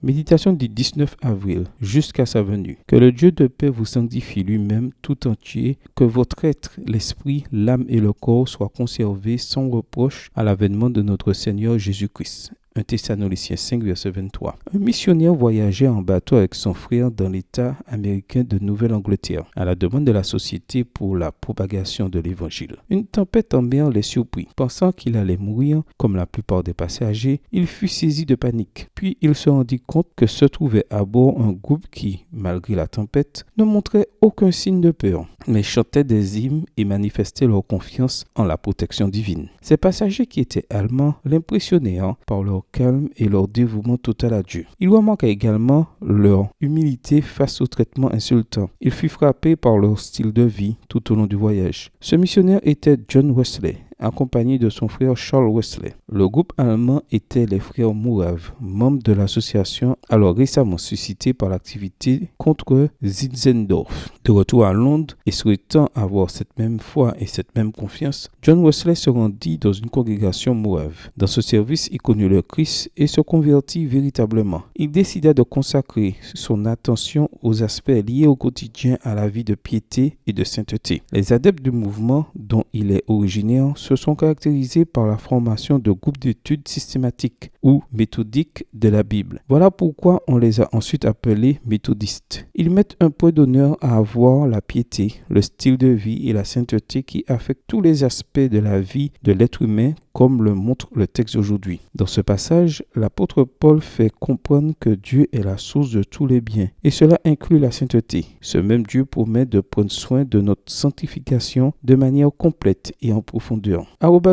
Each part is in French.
Méditation du 19 avril jusqu'à sa venue. Que le Dieu de paix vous sanctifie lui-même tout entier, que votre être, l'esprit, l'âme et le corps soient conservés sans reproche à l'avènement de notre Seigneur Jésus-Christ. 1 Thessaloniciens 5, verset 23. Un missionnaire voyageait en bateau avec son frère dans l'État américain de Nouvelle-Angleterre, à la demande de la Société pour la propagation de l'Évangile. Une tempête en mer les surprit. Pensant qu'il allait mourir, comme la plupart des passagers, il fut saisi de panique. Puis il se rendit compte que se trouvait à bord un groupe qui, malgré la tempête, ne montrait aucun signe de peur, mais chantait des hymnes et manifestait leur confiance en la protection divine. Ces passagers qui étaient allemands l'impressionnèrent par leur calme et leur dévouement total à Dieu. Il remarqua également leur humilité face au traitement insultant. Il fut frappé par leur style de vie tout au long du voyage. Ce missionnaire était John Wesley, accompagné de son frère Charles Wesley. Le groupe allemand était les frères Mourave, membres de l'association alors récemment suscitée par l'activité contre Zinzendorf. De retour à Londres et souhaitant avoir cette même foi et cette même confiance, John Wesley se rendit dans une congrégation Mourave. Dans ce service, il connut le Christ et se convertit véritablement. Il décida de consacrer son attention aux aspects liés au quotidien à la vie de piété et de sainteté. Les adeptes du mouvement dont il est originaire se sont caractérisés par la formation de groupes d'études systématiques ou méthodiques de la Bible. Voilà pourquoi on les a ensuite appelés méthodistes. Ils mettent un point d'honneur à avoir la piété, le style de vie et la sainteté qui affectent tous les aspects de la vie de l'être humain, comme le montre le texte aujourd'hui. Dans ce passage, l'apôtre Paul fait comprendre que Dieu est la source de tous les biens, et cela inclut la sainteté. Ce même Dieu promet de prendre soin de notre sanctification de manière complète et en profondeur.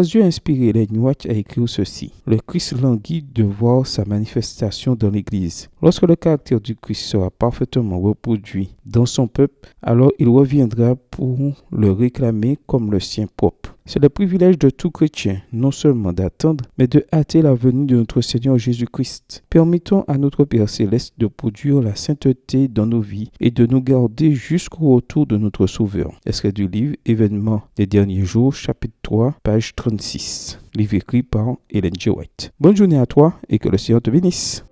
Dieu a inspiré Ellen White à écrire ceci. Le Christ languit de voir sa manifestation dans l'Église. Lorsque le caractère du Christ sera parfaitement reproduit dans son peuple, alors il reviendra pour le réclamer comme le sien propre. C'est le privilège de tout chrétien, non seulement d'attendre, mais de hâter la venue de notre Seigneur Jésus-Christ. Permettons à notre Père Céleste de produire la sainteté dans nos vies et de nous garder jusqu'au retour de notre Sauveur. Extrait du livre Événements des derniers jours, chapitre 3, page 36. Livre écrit par Ellen G. White. Bonne journée à toi et que le Seigneur te bénisse.